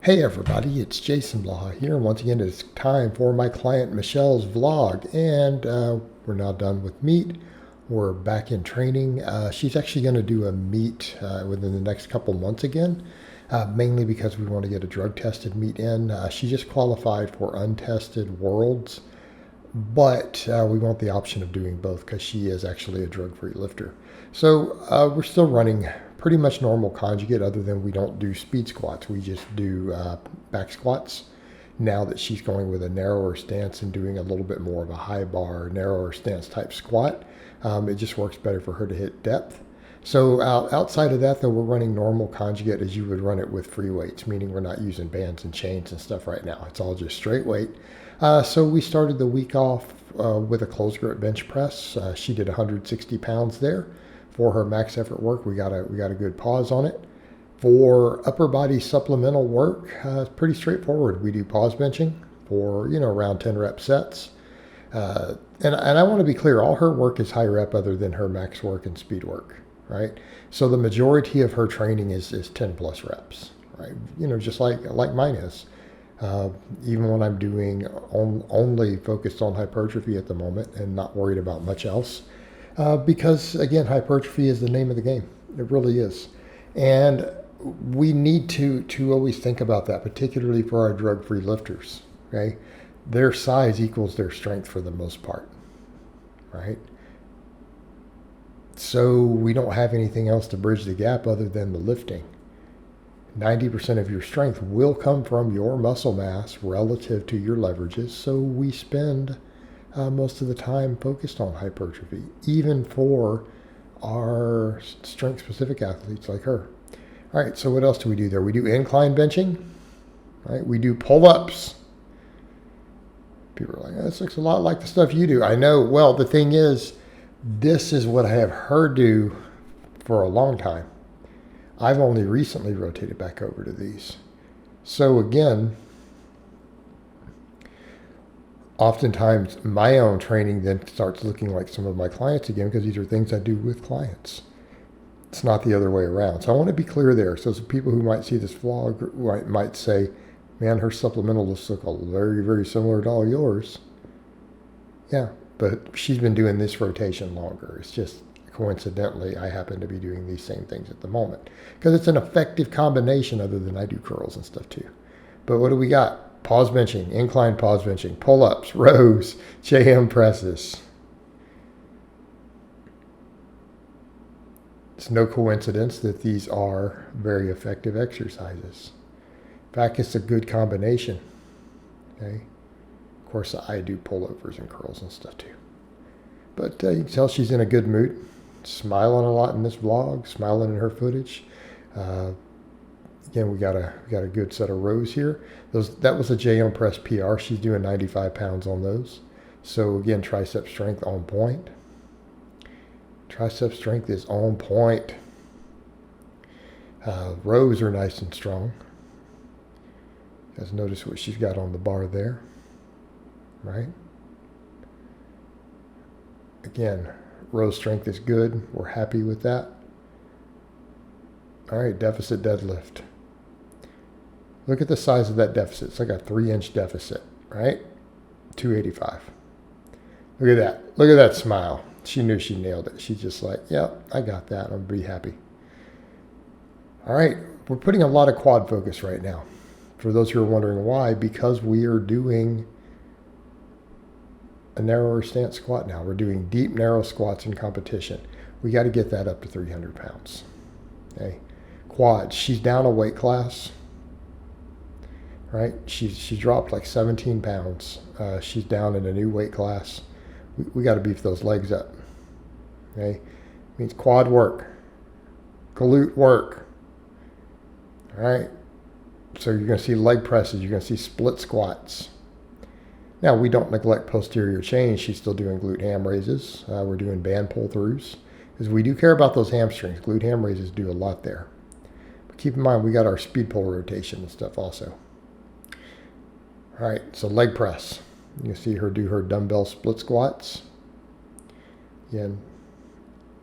Hey everybody, it's Jason Blaha here. Once again, it's time for my client Michelle's vlog, and we're now done with meet. We're back in training. She's actually going to do a meet within the next couple months again, mainly because we want to get a drug-tested meet in. She just qualified for untested worlds, but we want the option of doing both because she is actually a drug-free lifter. So we're still running pretty much normal conjugate, other than we don't do speed squats. We just do back squats. Now that she's going with a narrower stance and doing a little bit more of a high bar, narrower stance type squat, it just works better for her to hit depth. So outside of that, though, we're running normal conjugate as you would run it with free weights, meaning we're not using bands and chains and stuff right now. It's all just straight weight. So we started the week off with a closed grip bench press. She did 160 pounds there. For her max effort work, we got a good pause on it. For upper body supplemental work, it's pretty straightforward. We do pause benching for around 10 rep sets. And I want to be clear, all her work is high rep other than her max work and speed work, right? So the majority of her training is 10 plus reps, right? Just like mine is. Even when I'm doing only focused on hypertrophy at the moment and not worried about much else. Because again, hypertrophy is the name of the game. It really is. And we need to always think about that, particularly for our drug-free lifters, okay? Their size equals their strength for the most part, right? So we don't have anything else to bridge the gap other than the lifting. 90% of your strength will come from your muscle mass relative to your leverages. So we spend most of the time focused on hypertrophy, even for our strength-specific athletes like her. All right, so what else do we do there? We do incline benching, right? We do pull-ups. People are like, this looks a lot like the stuff you do. I know. Well, the thing is, this is what I have her do for a long time. I've only recently rotated back over to these. So again, oftentimes my own training then starts looking like some of my clients again, because these are things I do with clients. It's not the other way around. So I want to be clear there. So some people who might see this vlog might say, man, her supplemental looks look very, very similar to all yours. Yeah, but she's been doing this rotation longer. It's just coincidentally, I happen to be doing these same things at the moment because it's an effective combination, other than I do curls and stuff too. But what do we got? Pause benching, incline pause benching, pull-ups, rows, JM presses. It's no coincidence that these are very effective exercises. In fact, it's a good combination. Okay. Of course, I do pullovers and curls and stuff too. But you can tell she's in a good mood. Smiling a lot in this vlog, smiling in her footage. Again, we got a good set of rows here. That was a JM press PR. She's doing 95 pounds on those. So again, tricep strength on point. Tricep strength is on point. Rows are nice and strong. You guys notice what she's got on the bar there, right? Again, row strength is good. We're happy with that. All right, deficit deadlift. Look at the size of that deficit. It's like a 3-inch deficit, right? 285. Look at that. Look at that smile. She knew she nailed it. She's just like, yep, I got that. I'll be happy. All right, we're putting a lot of quad focus right now. For those who are wondering why, because we are doing a narrower stance squat now. We're doing deep, narrow squats in competition. We got to get that up to 300 pounds. Okay, quads. She's down a weight class. Right, she dropped like 17 pounds. She's down in a new weight class. We got to beef those legs up. Okay, means quad work, glute work. All right, so you're going to see leg presses. You're going to see split squats. Now, we don't neglect posterior chains. She's still doing glute ham raises. We're doing band pull-throughs because we do care about those hamstrings. Glute ham raises do a lot there. But keep in mind, we got our speed pull rotation and stuff also. All right, so leg press. You can see her do her dumbbell split squats. Again,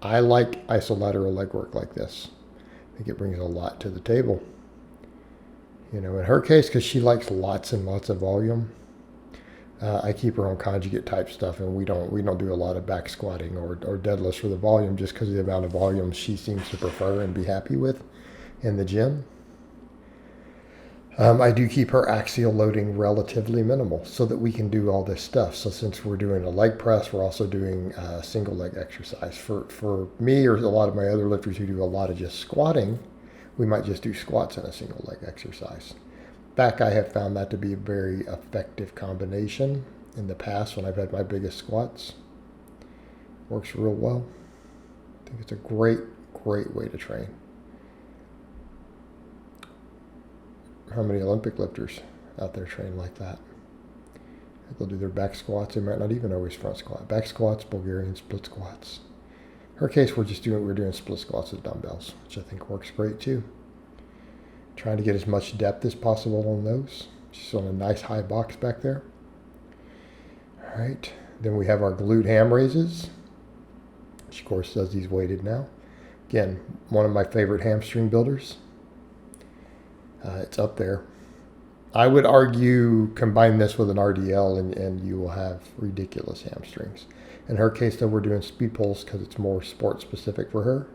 I like isolateral leg work like this. I think it brings a lot to the table. You know, in her case, because she likes lots and lots of volume, I keep her on conjugate type stuff, and we don't do a lot of back squatting or deadlifts for the volume, just because of the amount of volume she seems to prefer and be happy with in the gym. I do keep her axial loading relatively minimal so that we can do all this stuff. So since we're doing a leg press, we're also doing a single leg exercise. For me or a lot of my other lifters who do a lot of just squatting, we might just do squats in a single leg exercise. Back, I have found that to be a very effective combination in the past when I've had my biggest squats. Works real well. I think it's a great way to train. How many Olympic lifters out there train like that? They'll do their back squats. They might not even always front squat. Back squats, Bulgarian split squats. In her case, we're doing split squats with dumbbells, which I think works great too. Trying to get as much depth as possible on those. She's on a nice high box back there. All right. Then we have our glute ham raises. She, of course, does these weighted now. Again, one of my favorite hamstring builders. It's up there. I would argue combine this with an RDL and you will have ridiculous hamstrings. In her case, though, we're doing speed pulls because it's more sport specific for her.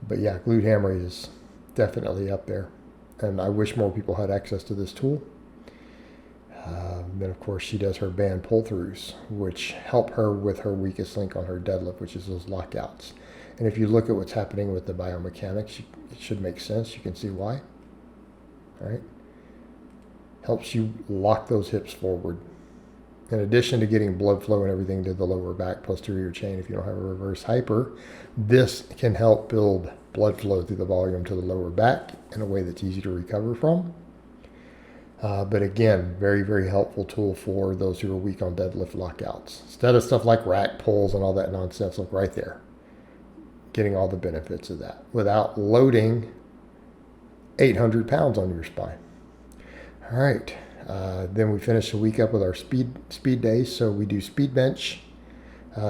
But yeah, glute ham raise is definitely up there. And I wish more people had access to this tool. Then, of course, she does her band pull-throughs, which help her with her weakest link on her deadlift, which is those lockouts. And if you look at what's happening with the biomechanics, it should make sense. You can see why. All right. Helps you lock those hips forward. In addition to getting blood flow and everything to the lower back posterior chain, if you don't have a reverse hyper, this can help build blood flow through the volume to the lower back in a way that's easy to recover from. But again, very helpful tool for those who are weak on deadlift lockouts. Instead of stuff like rack pulls and all that nonsense, look right there. Getting all the benefits of that without loading 800 pounds on your spine. All right. Then we finish the week up with our speed days. So we do speed bench.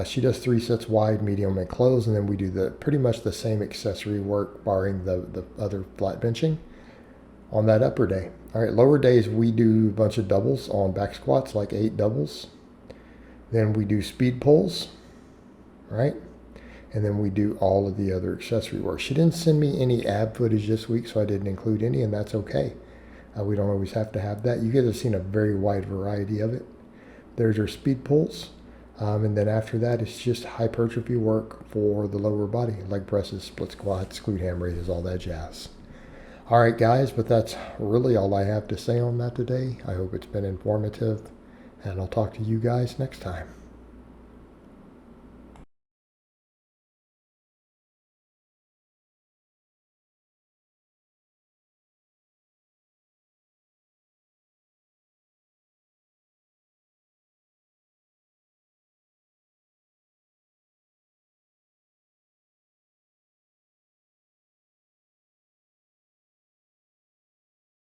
She does 3 sets wide, medium, and close, and then we do pretty much the same accessory work, barring the other flat benching on that upper day. All right, lower days we do a bunch of doubles on back squats, like 8 doubles. Then we do speed pulls, right? And then we do all of the other accessory work. She didn't send me any ab footage this week, so I didn't include any, and that's okay. We don't always have to have that. You guys have seen a very wide variety of it. There's your speed pulls. And then after that, it's just hypertrophy work for the lower body. Leg presses, split squats, glute ham raises, all that jazz. All right, guys, but that's really all I have to say on that today. I hope it's been informative, and I'll talk to you guys next time.